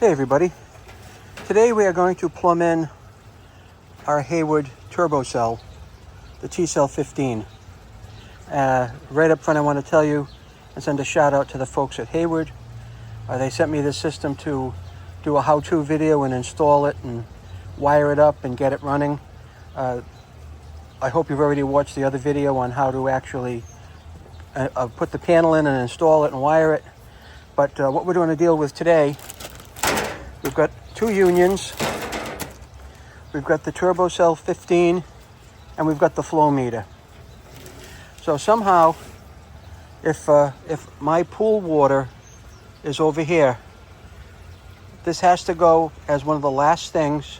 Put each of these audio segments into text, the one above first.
Hey everybody, today we are going to plumb in our Hayward TurboCell, the T-Cell 15. Right up front I want to tell you and send a shout out to the folks at Hayward. They sent me this system to do a how-to video and install it and wire it up and get it running. I hope you've already watched the other video on how to actually put the panel in and install it and wire it. But what we're going to deal with today, we've got two unions. We've got the TurboCell 15 and we've got the flow meter. So somehow, if my pool water is over here, this has to go as one of the last things.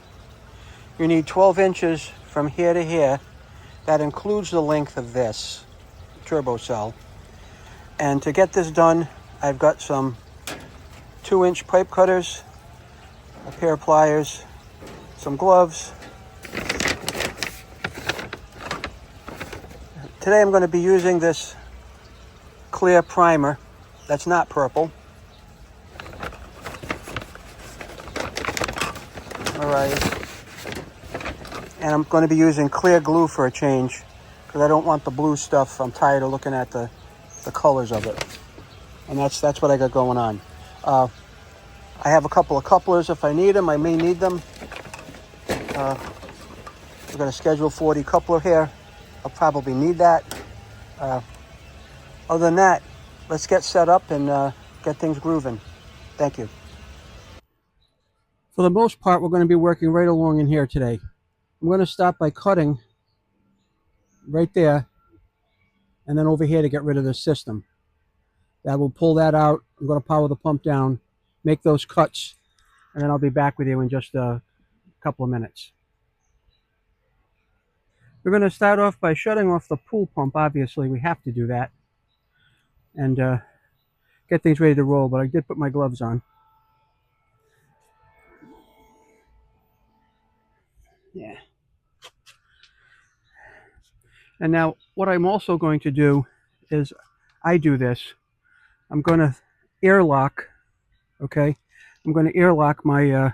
You need 12 inches from here to here. That includes the length of this TurboCell. And to get this done, I've got some 2-inch pipe cutters, a pair of pliers, some gloves. Today I'm going to be using this clear primer that's not purple. Alright. And I'm going to be using clear glue for a change because I don't want the blue stuff. I'm tired of looking at the colors of it. And that's what I got going on. I have a couple of couplers if I need them. I may need them. We've got a Schedule 40 coupler here. I'll probably need that. Other than that, let's get set up and get things grooving. Thank you. For the most part, we're going to be working right along in here today. I'm going to start by cutting right there and then over here to get rid of this system. That will pull that out. I'm going to power the pump down, make those cuts, and then I'll be back with you in just a couple of minutes. We're going to start off by shutting off the pool pump. Obviously, we have to do that and get things ready to roll, but I did put my gloves on. Yeah. And now what I'm also going to do is I do this. I'm going to airlock, okay? I'm going to airlock my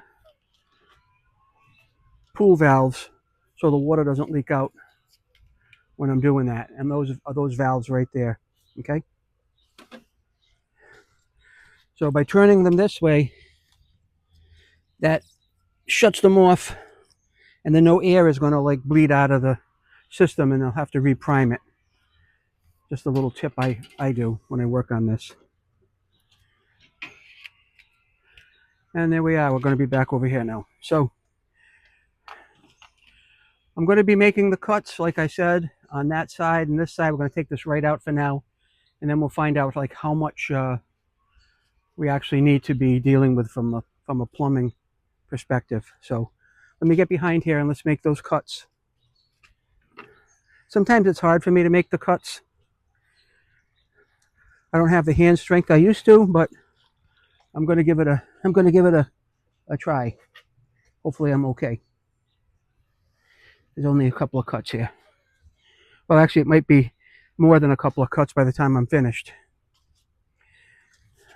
pool valves so the water doesn't leak out when I'm doing that. And those are those valves right there, okay? So by turning them this way, that shuts them off, and then no air is going to like bleed out of the system, and I'll have to reprime it. Just a little tip I do when I work on this. And there we are. We're going to be back over here now. So I'm going to be making the cuts, like I said, on that side and this side. We're going to take this right out for now, and then we'll find out like how much we actually need to be dealing with from a plumbing perspective. So let me get behind here and let's make those cuts. Sometimes it's hard for me to make the cuts. I don't have the hand strength I used to, but I'm going to give it a try. Hopefully I'm okay. There's only a couple of cuts here. Well, actually, it might be more than a couple of cuts by the time I'm finished.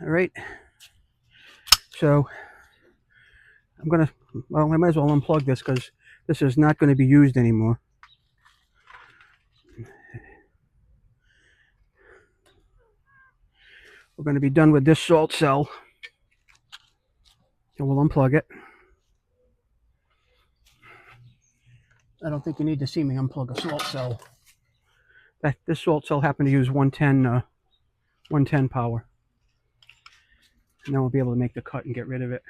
All right. So I'm going to, well, I might as well unplug this because this is not going to be used anymore. We're going to be done with this salt cell. And we'll unplug it. I don't think you need to see me unplug a salt cell. This salt cell happened to use 110 power. And then we'll be able to make the cut and get rid of it.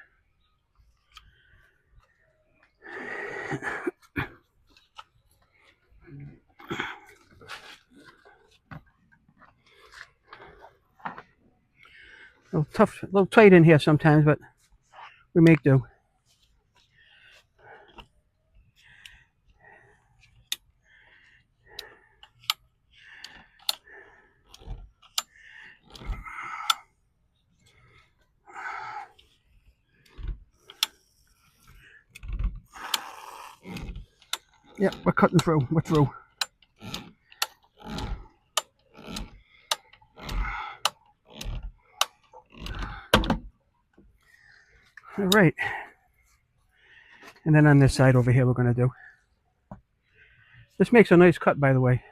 A little tough, a little tight in here sometimes, but we make do. Yep, we're cutting through. We're through. All right. And then on this side over here, we're going to do. This makes a nice cut, by the way.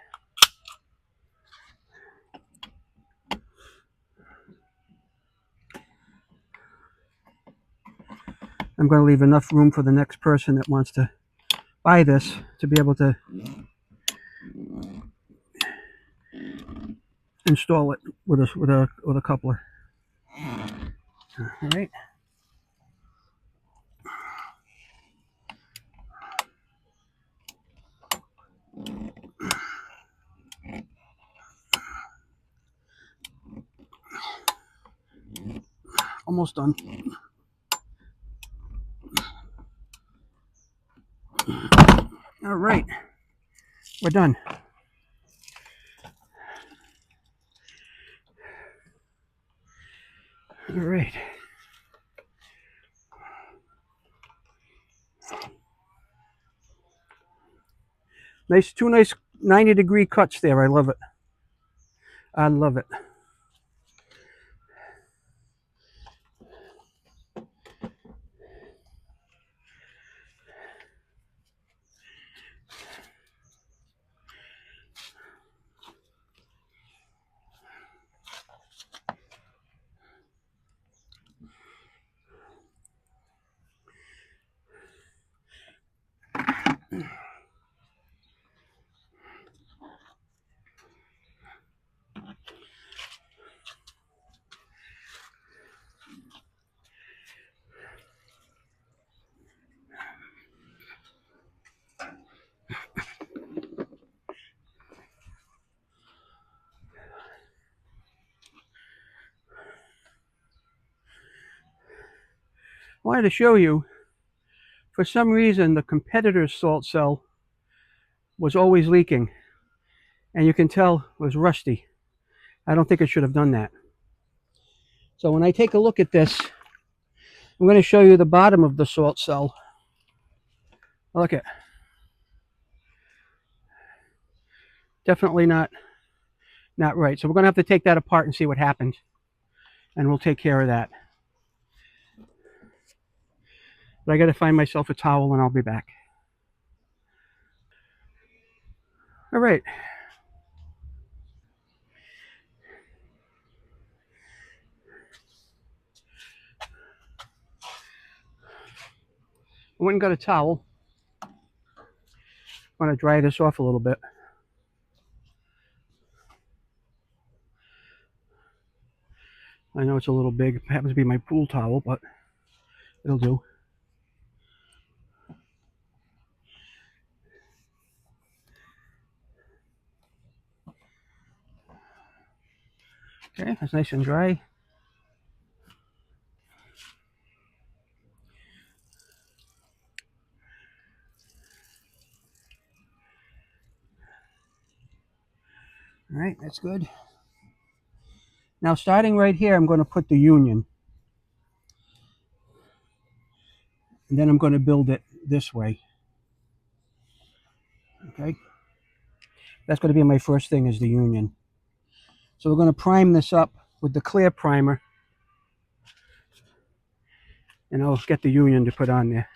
I'm going to leave enough room for the next person that wants to buy this to be able to install it with a coupler. All right. Almost done. All right. We're done. All right. Nice, two nice 90-degree cuts there. I love it. I love it. I wanted to show you, for some reason, the competitor's salt cell was always leaking. And you can tell it was rusty. I don't think it should have done that. So when I take a look at this, I'm going to show you the bottom of the salt cell. Look at, definitely not right. So we're going to have to take that apart and see what happens. And we'll take care of that. But I got to find myself a towel and I'll be back. All right. I went and got a towel. I'm going to dry this off a little bit. I know it's a little big. It happens to be my pool towel, but it'll do. Okay, that's nice and dry. All right, that's good. Now, starting right here, I'm going to put the union. And then I'm going to build it this way. Okay? That's going to be my first thing, is the union. So we're going to prime this up with the clear primer. And I'll get the union to put on there.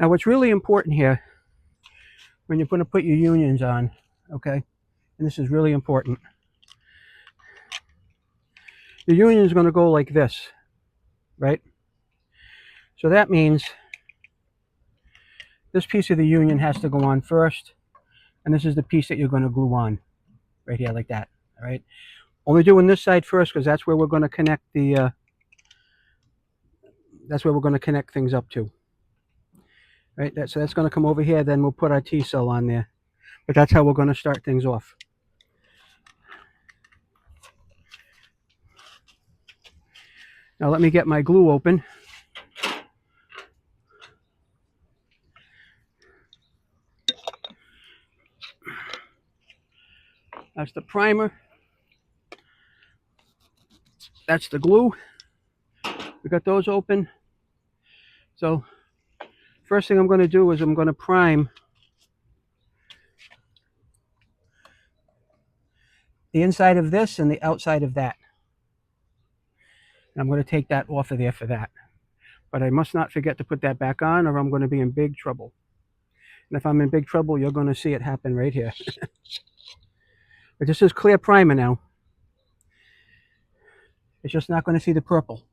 Now what's really important here, when you're going to put your unions on, okay, and this is really important, your union is going to go like this, right? So that means this piece of the union has to go on first, and this is the piece that you're going to glue on, right here, like that, all right? Only doing this side first because that's where we're going to connect the, that's where we're going to connect things up to, right? So that's going to come over here, then we'll put our T-cell on there. But that's how we're going to start things off. Now let me get my glue open. That's the primer. That's the glue. We got those open. So first thing I'm going to do is I'm going to prime the inside of this and the outside of that. And I'm going to take that off of there for that. But I must not forget to put that back on or I'm going to be in big trouble. And if I'm in big trouble, you're going to see it happen right here. But this is clear primer now. It's just not going to see the purple.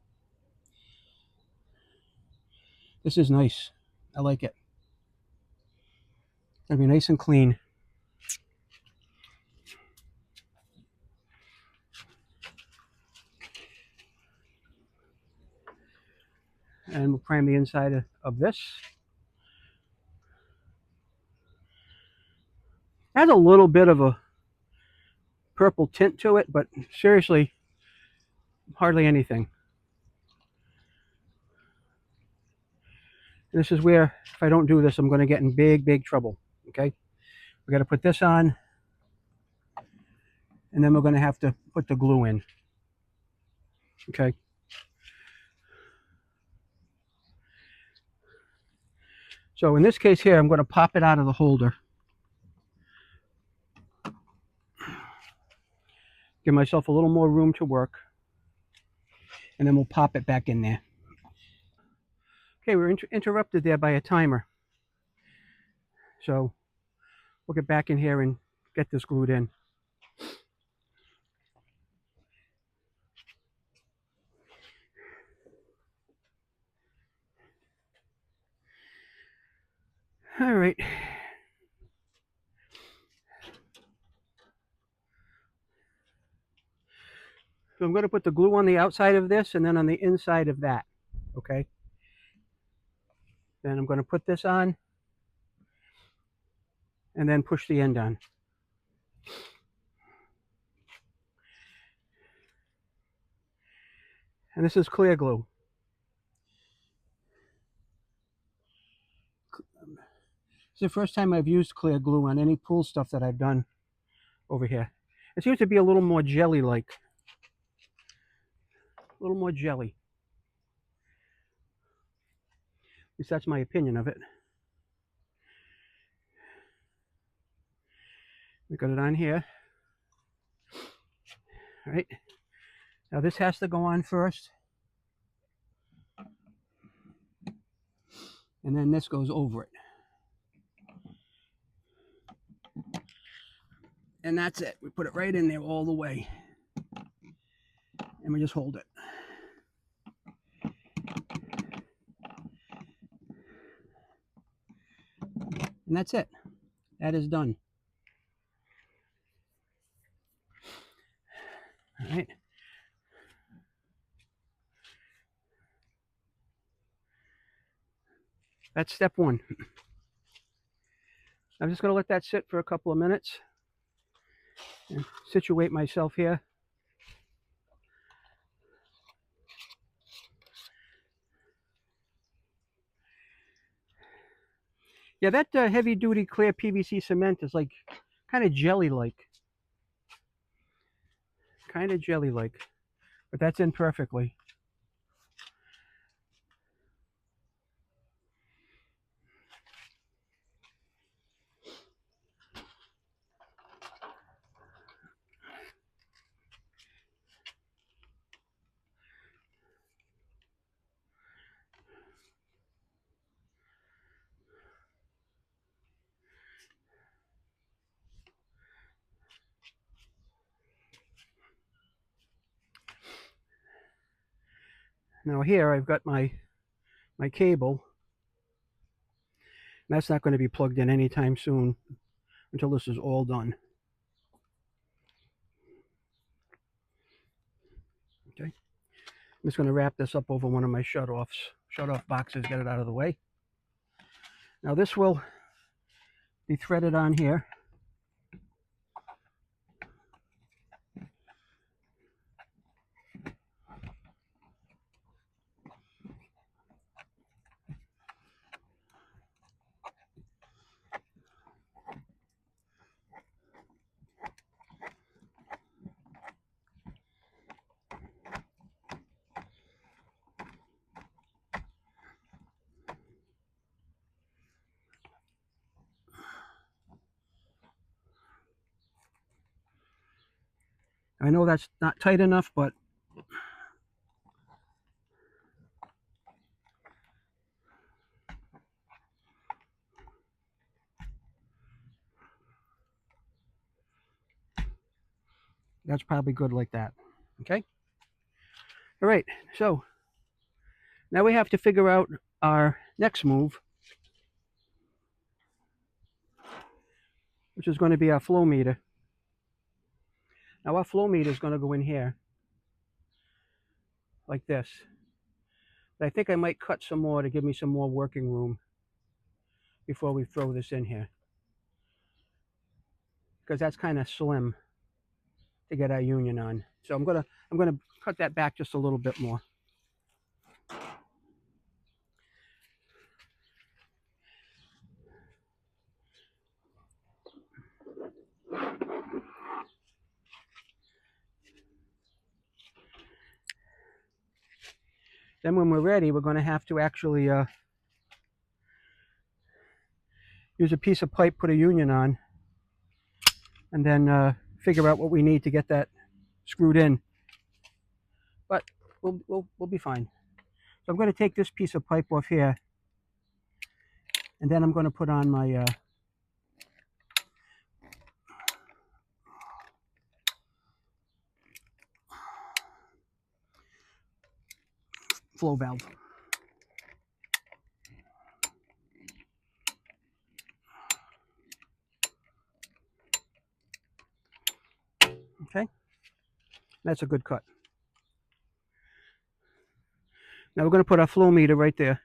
This is nice. I like it. It's going to be nice and clean. And we'll prime the inside of this. It has a little bit of a purple tint to it, but seriously, hardly anything. This is where, if I don't do this, I'm going to get in big trouble, okay? We got to put this on, and then we're going to have to put the glue in, okay? So in this case here, I'm going to pop it out of the holder. Give myself a little more room to work, and then we'll pop it back in there. Okay, we're interrupted there by a timer. So we'll get back in here and get this glued in. All right. So I'm going to put the glue on the outside of this and then on the inside of that, okay? Then I'm going to put this on and then push the end on. And this is clear glue. It's the first time I've used clear glue on any pool stuff that I've done over here. It seems to be a little more jelly-like. A little more jelly. At least that's my opinion of it. We got it on here. All right. Now this has to go on first. And then this goes over it. And that's it. We put it right in there all the way. And we just hold it. And that's it. That is done. All right. That's step one. I'm just going to let that sit for a couple of minutes and situate myself here. Yeah, that heavy-duty clear PVC cement is like kind of jelly-like. Kind of jelly-like. But that's in perfectly. Now here I've got my cable. That's not going to be plugged in anytime soon until this is all done. Okay, I'm just going to wrap this up over one of my shut-off boxes, get it out of the way. Now this will be threaded on here. I know that's not tight enough, but that's probably good like that. Okay. All right. So now we have to figure out our next move, which is going to be our flow meter. Now our flow meter is going to go in here like this. But I think I might cut some more to give me some more working room before we throw this in here, because that's kind of slim to get our union on. So I'm gonna cut that back just a little bit more. Then when we're ready, we're going to have to actually use a piece of pipe, put a union on, and then figure out what we need to get that screwed in. But we'll be fine. So I'm going to take this piece of pipe off here, and then I'm going to put on my flow valve. Okay, that's a good cut. Now we're going to put our flow meter right there.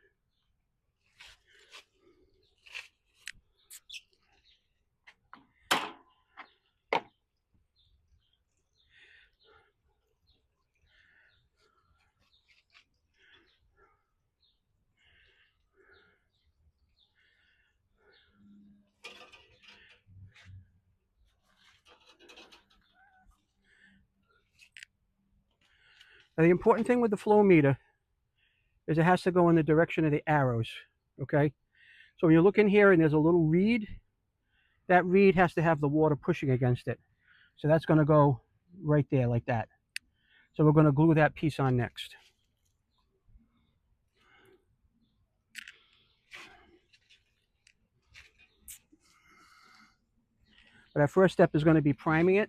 Now the important thing with the flow meter is it has to go in the direction of the arrows. Okay, so when you look in here and there's a little reed, that reed has to have the water pushing against it. So that's going to go right there like that. So we're going to glue that piece on next. But our first step is going to be priming it.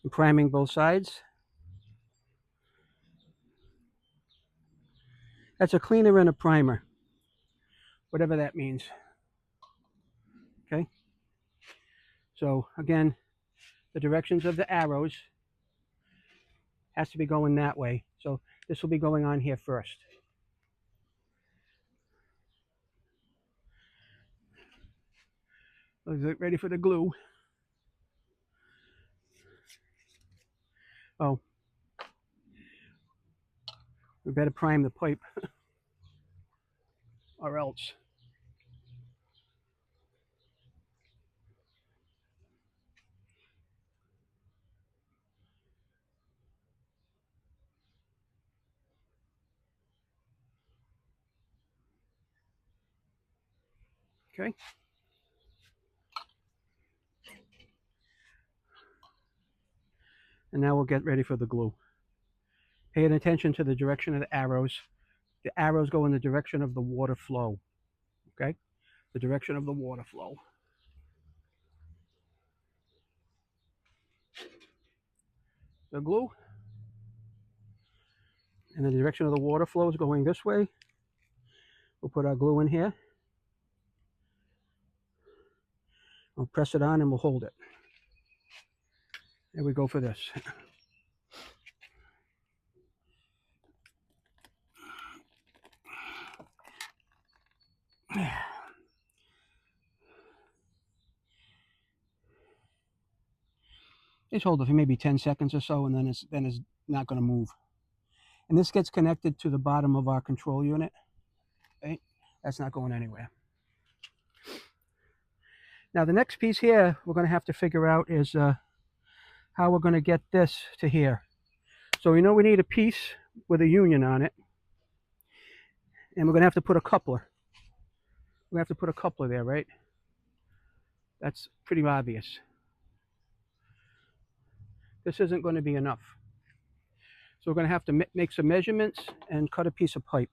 I'm priming both sides. That's a cleaner and a primer, whatever that means. Okay. So again, the directions of the arrows has to be going that way. So this will be going on here first. Is it ready for the glue? Oh, we better prime the pipe or else. Okay. And now we'll get ready for the glue. Paying attention to the direction of the arrows. the arrows go in the direction of the water flow. Okay, the direction of the water flow. The glue, and the direction of the water flow is going this way. We'll put our glue in here. We'll press it on and we'll hold it. There we go for this. Just hold it for maybe 10 seconds or so, and then it's not going to move. And this gets connected to the bottom of our control unit. Okay? That's not going anywhere. Now the next piece here we're going to have to figure out is how we're going to get this to here. So we know we need a piece with a union on it, and we're going to have to put a coupler. We have to put a coupler there, right? That's pretty obvious. This isn't going to be enough. So we're going to have to make some measurements and cut a piece of pipe.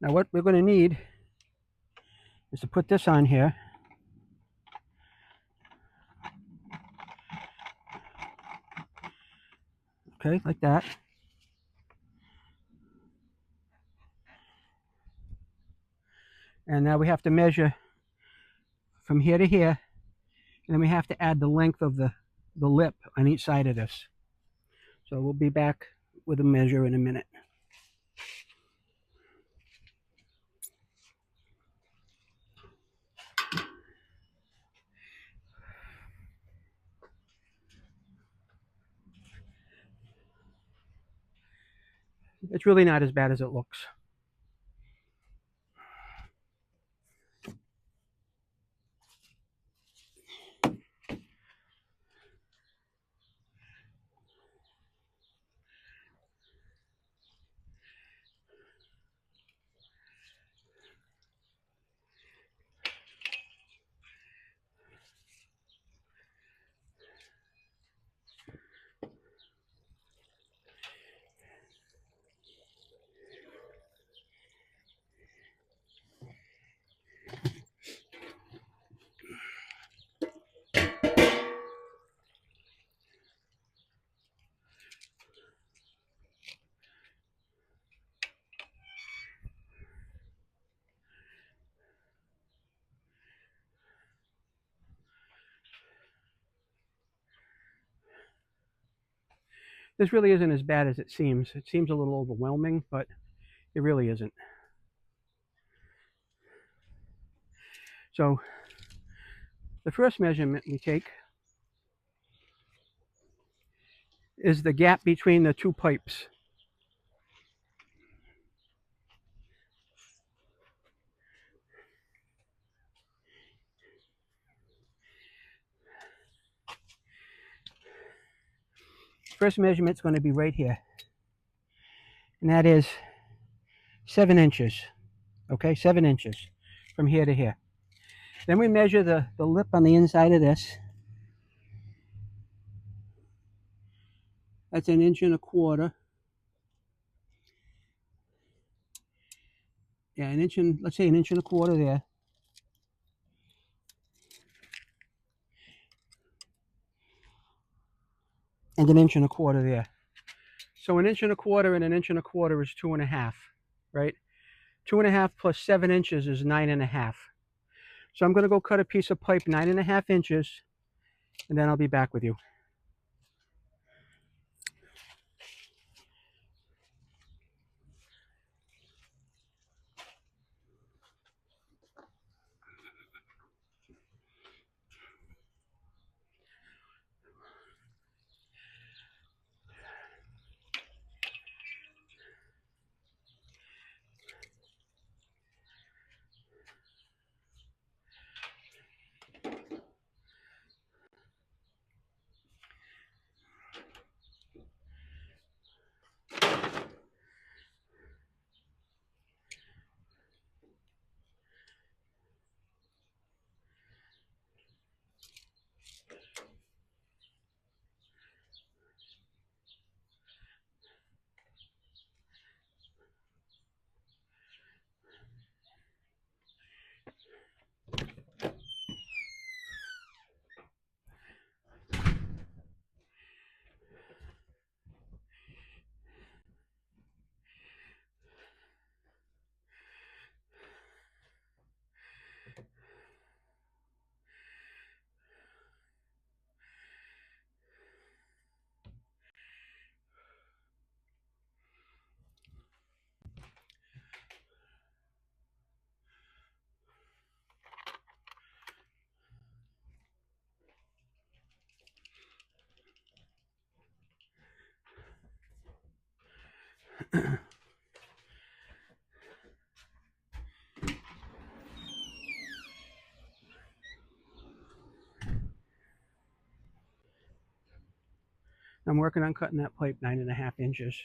Now what we're going to need is to put this on here. Okay, like that. And now we have to measure from here to here, and then we have to add the length of the lip on each side of this. So we'll be back with a measure in a minute. It's really not as bad as it looks. This really isn't as bad as it seems. It seems a little overwhelming, but it really isn't. So the first measurement we take is the gap between the two pipes. First measurement is going to be right here, and that is 7 inches. Okay, 7 inches from here to here. Then we measure the lip on the inside of this. That's 1.25 inches. Yeah, let's say 1.25 inches there. And 1.25 inches there. So 1.25 inches and 1.25 inches is 2.5, right? 2.5 plus 7 inches is 9.5. So I'm going to go cut a piece of pipe 9.5 inches, and then I'll be back with you. I'm working on cutting that pipe 9.5 inches.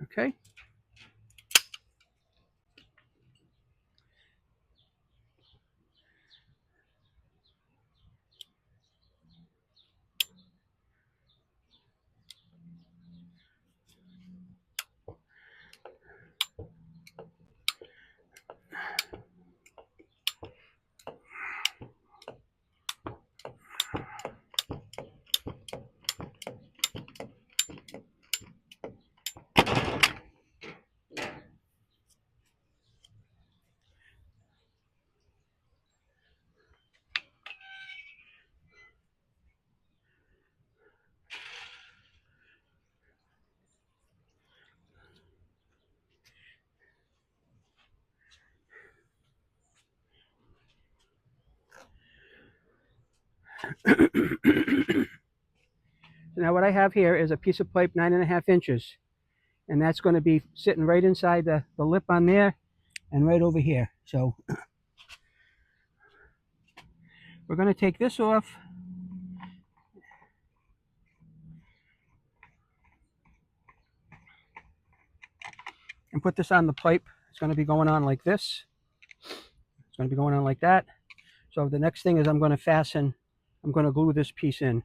Okay. So now what I have here is a piece of pipe 9.5 inches, and that's going to be sitting right inside the lip on there and right over here. So we're going to take this off and put this on the pipe. It's going to be going on like this. It's going to be going on like that. So the next thing is I'm going to glue this piece in.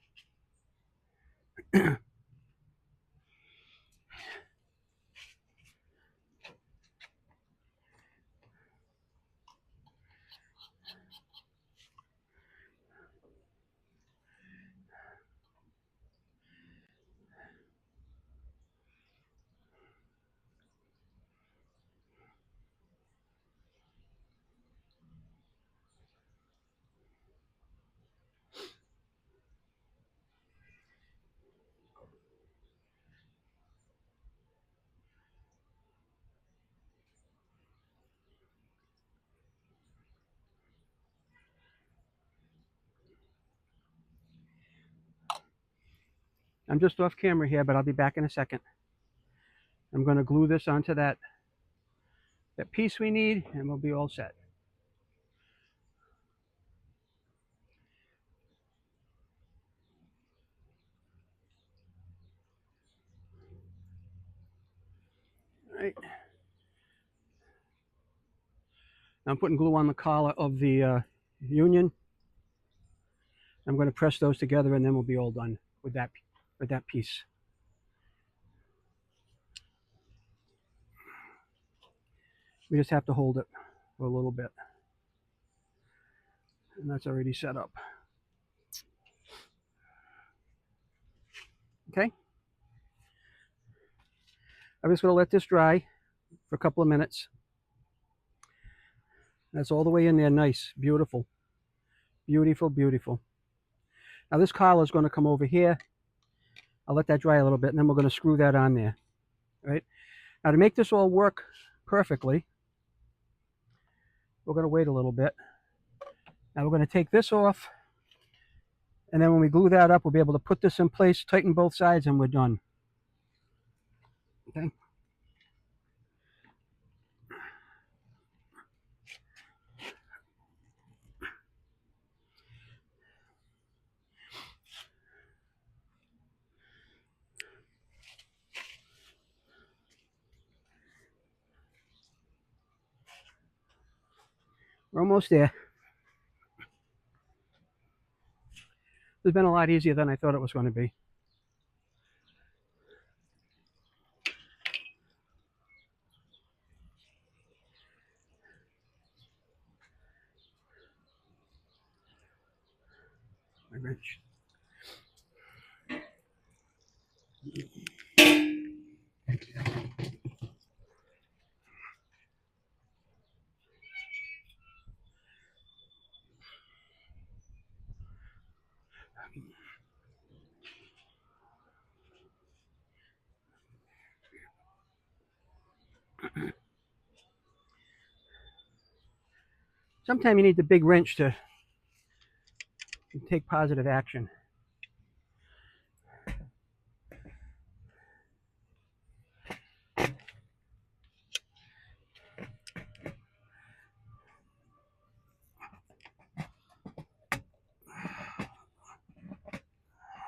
I'm just off camera here, but I'll be back in a second. I'm going to glue this onto that piece we need, and we'll be all set. All right. Now I'm putting glue on the collar of the union. I'm going to press those together, and then we'll be all done with that piece. We just have to hold it for a little bit, and that's already set up. Okay. I'm just going to let this dry for a couple of minutes. That's all the way in there. Nice, beautiful, beautiful, beautiful. Now this collar is going to come over here. I'll let that dry a little bit, and then we're going to screw that on there. All right. Now to make this all work perfectly, we're going to wait a little bit. Now we're going to take this off, and then when we glue that up, we'll be able to put this in place, tighten both sides, and we're done. Okay. We're almost there. It's been a lot easier than I thought it was going to be. My wrench. Sometimes you need the big wrench to take positive action. There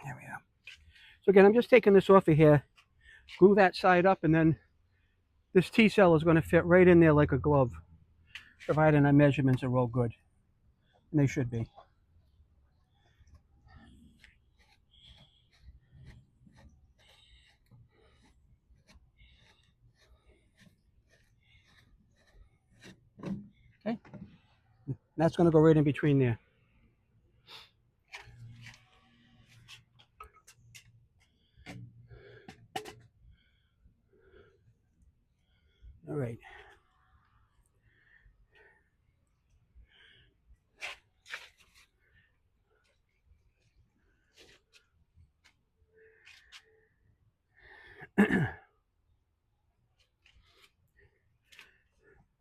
we go. So again, I'm just taking this off of here, glue that side up, and then this T-cell is going to fit right in there like a glove, providing our measurements are all good. And they should be. Okay. That's going to go right in between there. All right.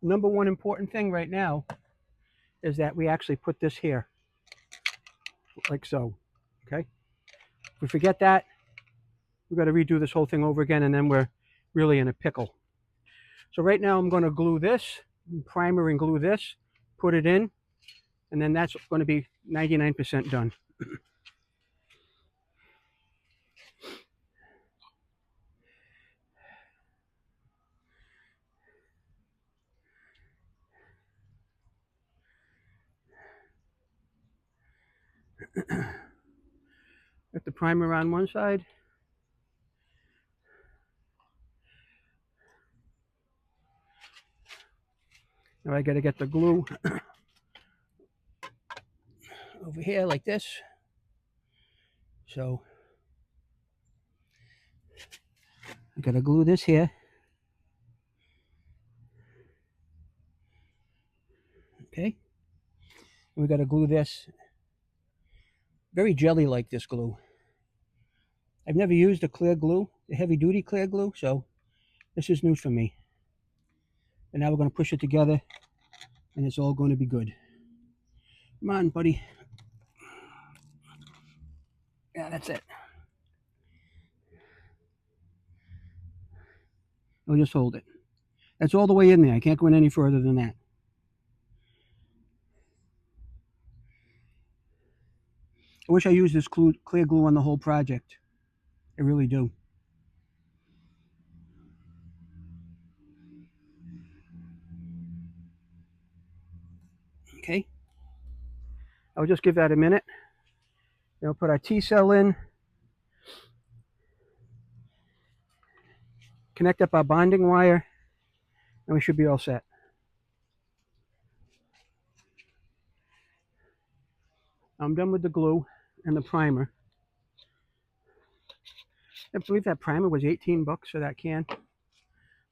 Number one important thing right now is that we actually put this here, like so. Okay. If we forget that, we've got to redo this whole thing over again, and then we're really in a pickle. So right now I'm going to glue this, primer and glue this, put it in, and then that's going to be 99% done. Get the primer on one side. Now I got to get the glue over here like this. So I got to glue this here. Okay. And we got to glue this. Very jelly-like, this glue. I've never used a clear glue, a heavy-duty clear glue, so this is new for me. And now we're going to push it together, and it's all going to be good. Come on, buddy. Yeah, that's it. I'll just hold it. That's all the way in there. I can't go in any further than that. I wish I used this clear glue on the whole project. I really do. Okay. I'll just give that a minute. Then we'll put our T-cell in. Connect up our bonding wire, and we should be all set. I'm done with the glue and the primer. I believe that primer was 18 bucks for that can.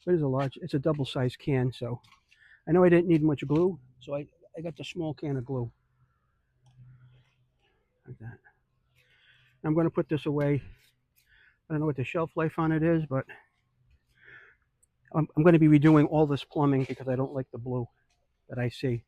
It is a large, it's a double-sized can, so I know I didn't need much glue, so I got the small can of glue. Like that. I'm going to put this away. I don't know what the shelf life on it is, but I'm going to be redoing all this plumbing because I don't like the blue that I see.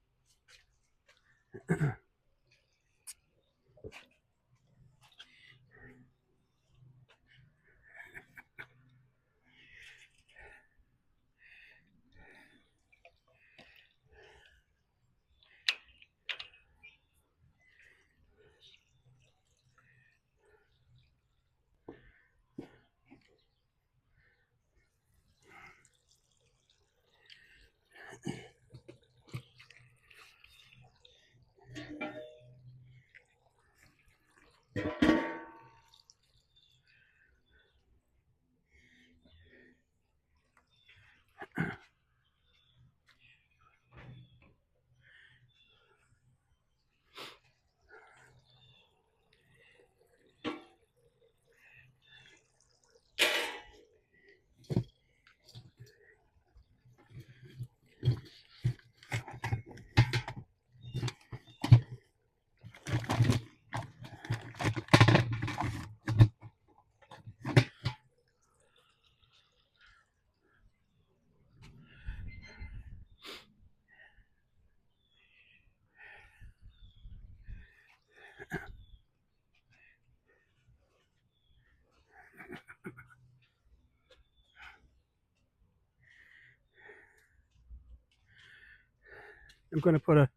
I'm going to put a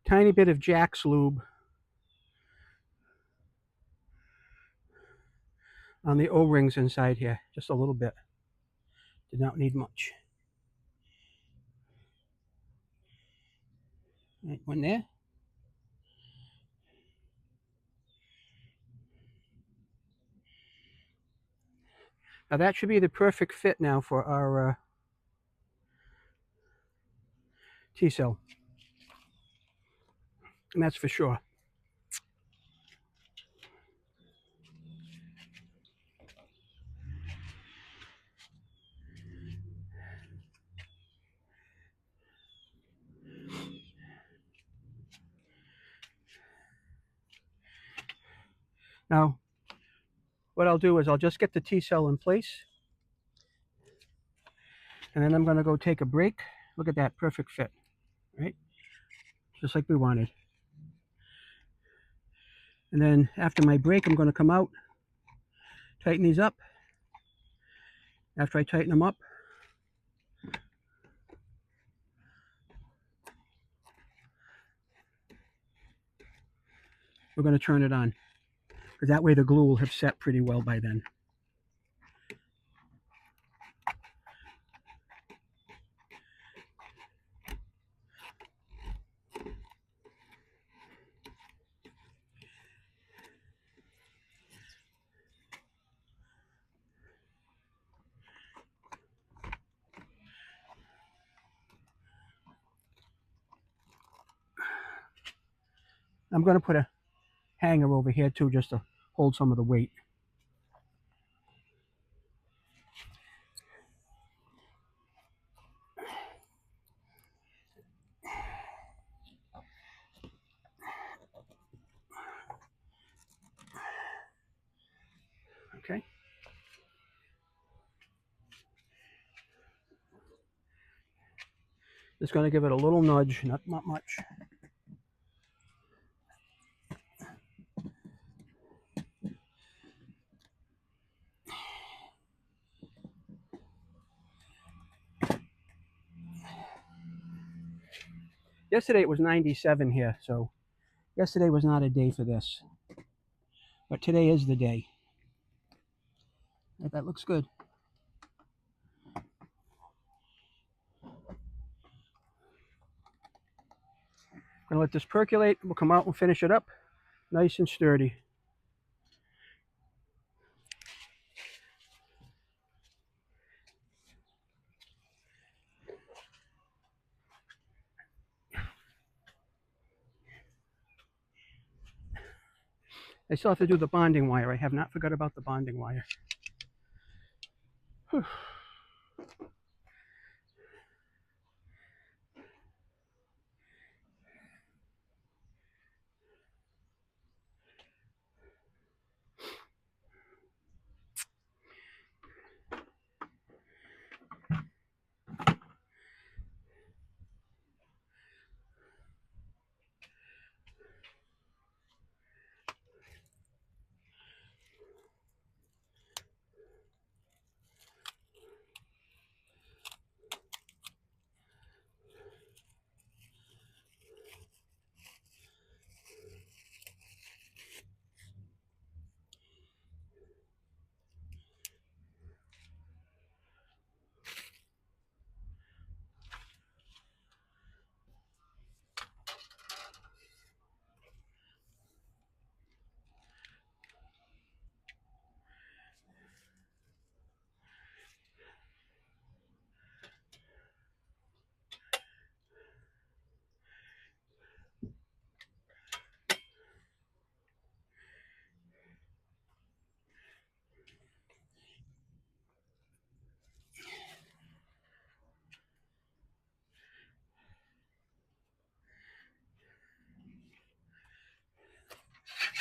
tiny bit of Jack's lube on the O-rings inside here, just a little bit. Did not need much. Right, one there. Now that should be the perfect fit now for our T-cell, and that's for sure. Now, what I'll do is I'll just get the T-cell in place, and then I'm going to go take a break. Look at that, perfect fit, right? Just like we wanted. And then after my break, I'm going to come out, tighten these up. After I tighten them up, we're going to turn it on, because that way the glue will have set pretty well by then. I'm going to put a hanger over here too, just to hold some of the weight. Okay. Just going to give it a little nudge, not much. Yesterday it was 97 here, so yesterday was not a day for this. But today is the day. That looks good. Gonna let this percolate. We'll come out and finish it up nice and sturdy. I still have to do the bonding wire. I have not forgot about the bonding wire. Whew.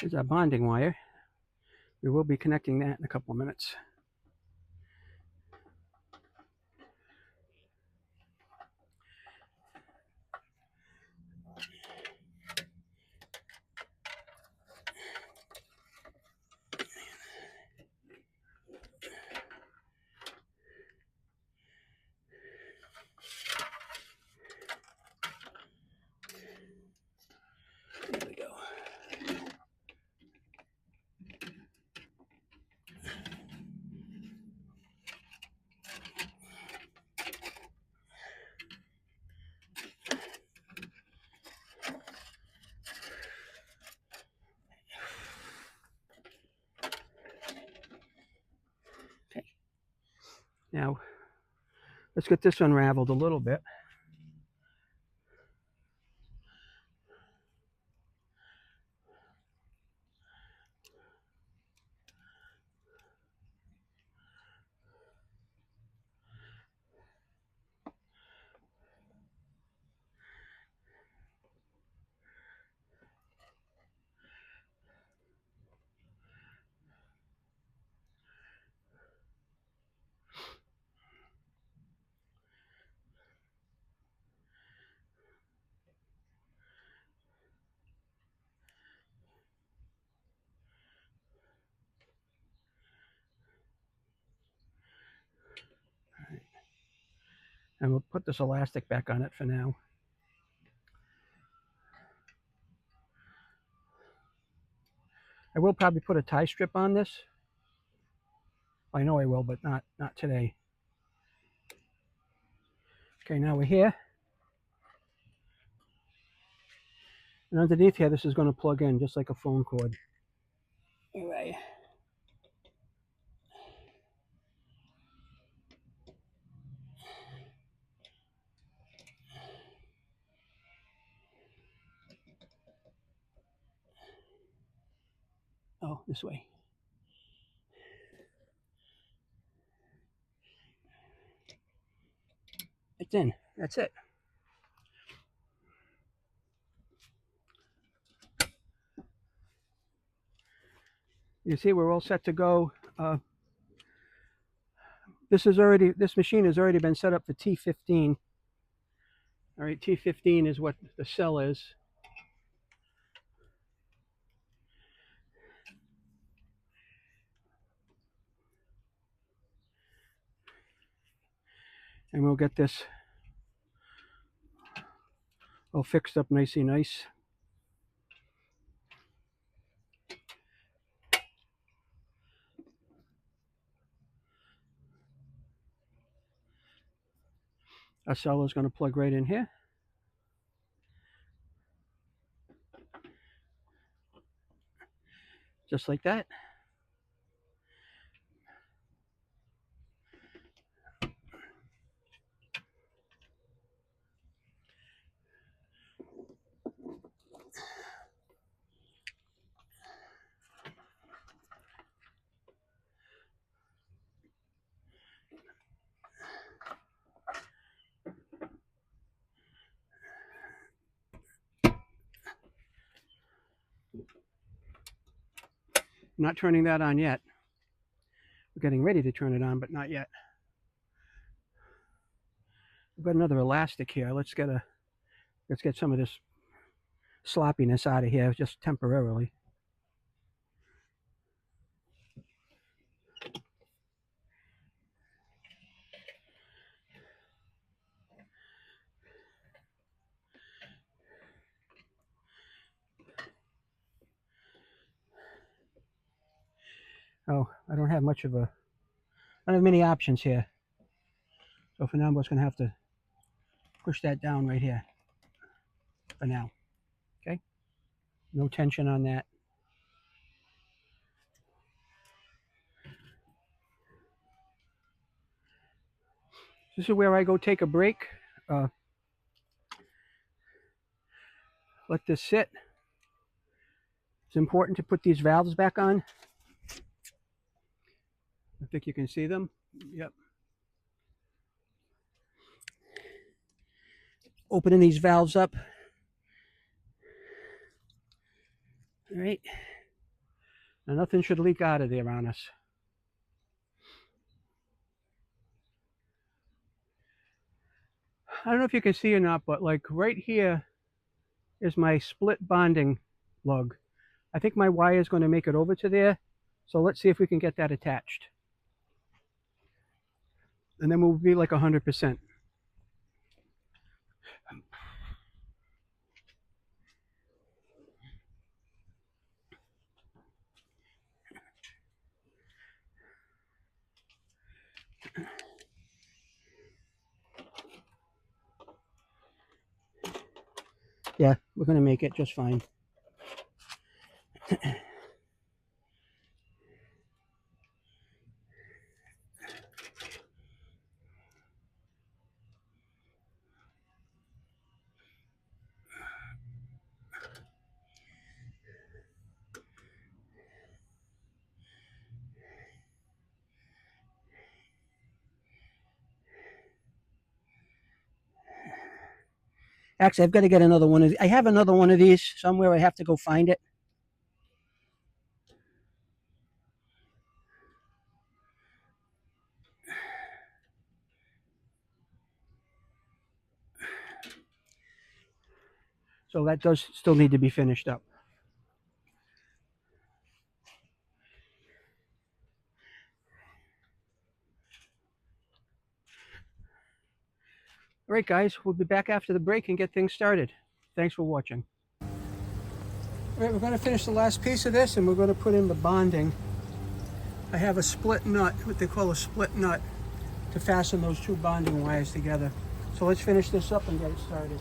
Here's our bonding wire. We will be connecting that in a couple of minutes. Now, let's get this unraveled a little bit. And we'll put this elastic back on it for now. I will probably put a tie strip on this. I know I will, but not today. Okay, now we're here. And underneath here, this is going to plug in just like a phone cord. Anyway. Oh, this way. It's in. That's it. You see, we're all set to go. This machine has already been set up for T15. All right, T15 is what the cell is. And we'll get this all fixed up nicey nice. Our cell is going to plug right in here. Just like that. I'm not turning that on yet. We're getting ready to turn it on, but not yet. We've got another elastic here. Let's get some of this sloppiness out of here just temporarily. Oh, I don't have many options here. So for now, I'm just going to have to push that down right here for now. Okay? No tension on that. This is where I go take a break. Let this sit. It's important to put these valves back on. I think you can see them. Yep. Opening these valves up. All right. Now nothing should leak out of there on us. I don't know if you can see or not, but like right here is my split bonding lug. I think my wire is going to make it over to there. So let's see if we can get that attached. And then we'll be like 100%. Yeah, we're going to make it just fine. Actually, I've got to get another one of these. I have another one of these somewhere. I have to go find it. So that does still need to be finished up. All right, guys, we'll be back after the break and get things started. Thanks for watching. All right, we're going to finish the last piece of this, and we're going to put in the bonding. I have a split nut, what they call a split nut, to fasten those two bonding wires together. So let's finish this up and get it started.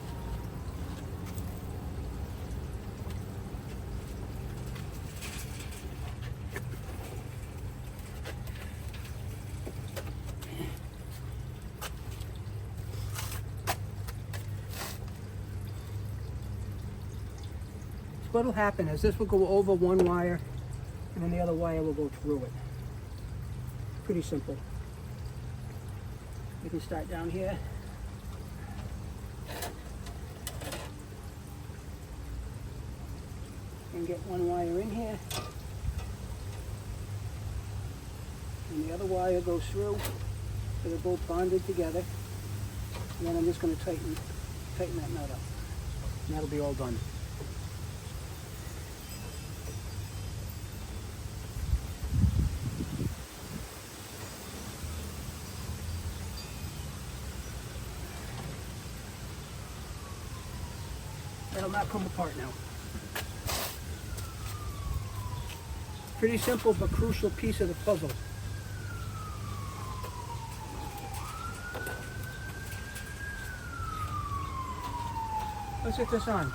What will happen is this will go over one wire and then the other wire will go through it. Pretty simple. We can start down here. And get one wire in here. And the other wire goes through, so they're both bonded together. And then I'm just going to tighten that nut up. And that'll be all done. That'll not come apart now. Pretty simple but crucial piece of the puzzle. Let's get this on.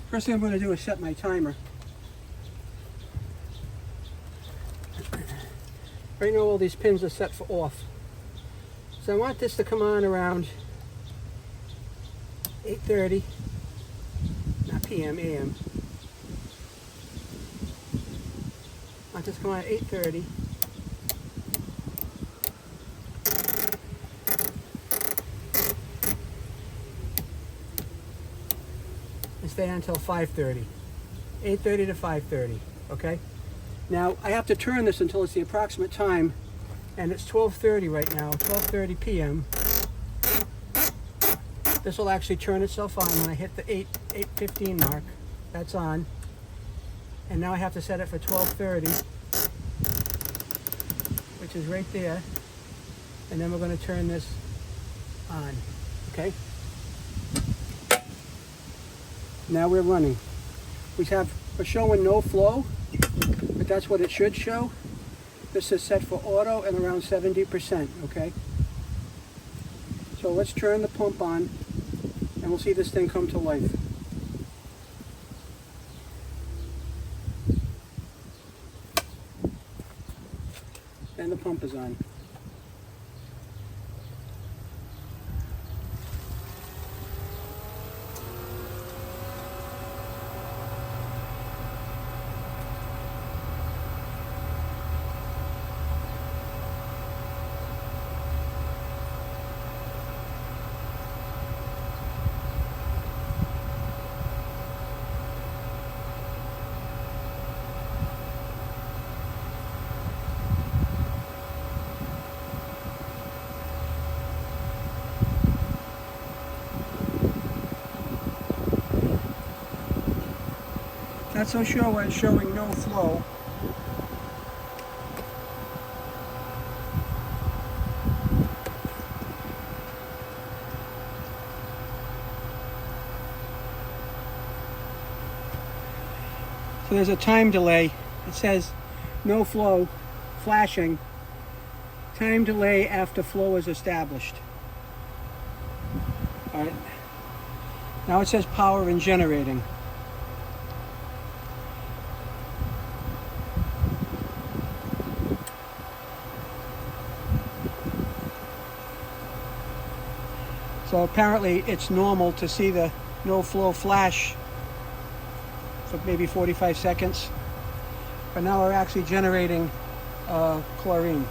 First thing I'm going to do is set my timer. Right now all these pins are set for off. So I want this to come on around 8:30, not PM, AM. I want this to come on at 8:30. And stay on until 5:30. 8:30 to 5:30, okay? Now, I have to turn this until it's the approximate time, and it's 12:30 right now, 12:30 p.m. This will actually turn itself on when I hit the 8:15 mark. That's on. And now I have to set it for 12:30, which is right there. And then we're going to turn this on, okay? Now we're running. We're showing no flow. But that's what it should show. This is set for auto and around 70%, okay? So let's turn the pump on and we'll see this thing come to life. And the pump is on. Not so sure why it's showing no flow. So there's a time delay. It says no flow, flashing. Time delay after flow is established. All right. Now it says power and generating. So apparently it's normal to see the no flow flash for maybe 45 seconds. But now we're actually generating chlorine.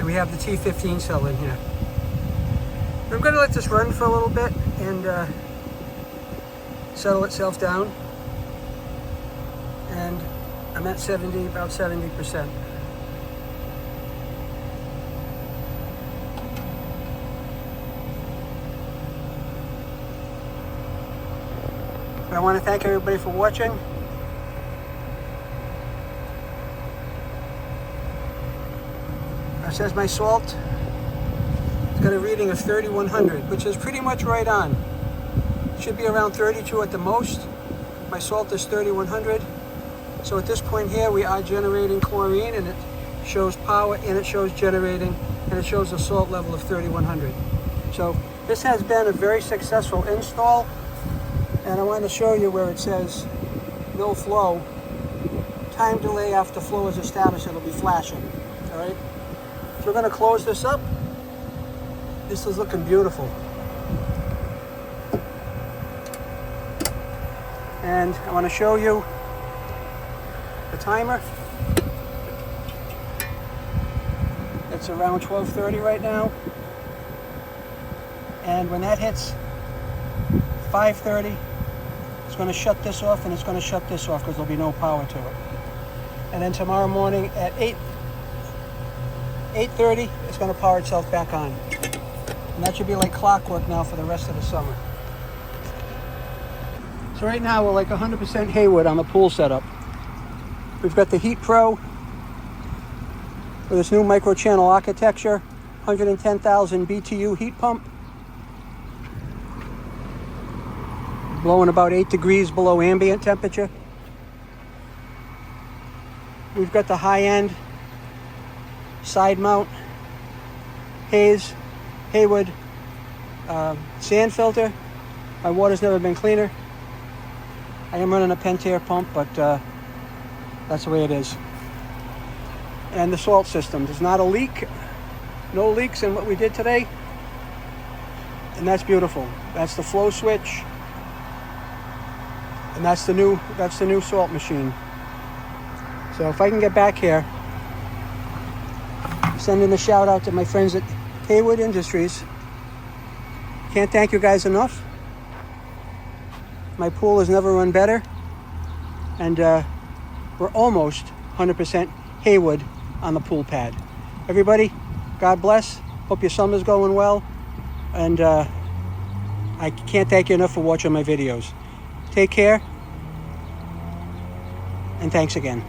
We have the T15 cell in here. I'm going to let this run for a little bit and settle itself down. And I'm at about 70%. I want to thank everybody for watching. It says my salt has got a reading of 3100, which is pretty much right on. It should be around 32 at the most. My salt is 3100. So at this point here, we are generating chlorine, and it shows power, and it shows generating, and it shows a salt level of 3100. So this has been a very successful install, and I want to show you where it says no flow. Time delay after flow is established, it'll be flashing. All right. We're going to close this up. This is looking beautiful. And I want to show you the timer. It's around 12:30 right now. And when that hits 5:30, it's going to shut this off, and it's going to shut this off because there'll be no power to it. And then tomorrow morning at 8:30, it's going to power itself back on. And that should be like clockwork now for the rest of the summer. So right now we're like 100% Hayward on the pool setup. We've got the Heat Pro with this new micro-channel architecture, 110,000 BTU heat pump, blowing about 8 degrees below ambient temperature. We've got the high-end side mount Hayward sand filter. My water's never been cleaner. I am running a Pentair pump, but that's the way it is. And the salt system, there's not a leak, no leaks in what we did today, and that's beautiful. That's the flow switch, and that's the new salt machine. So if I can get back here, sending a shout out to my friends at Hayward Industries. Can't thank you guys enough. My pool has never run better, and we're almost 100% Hayward on the pool pad. Everybody, God bless. Hope your summer's going well, and I can't thank you enough for watching my videos. Take care, and thanks again.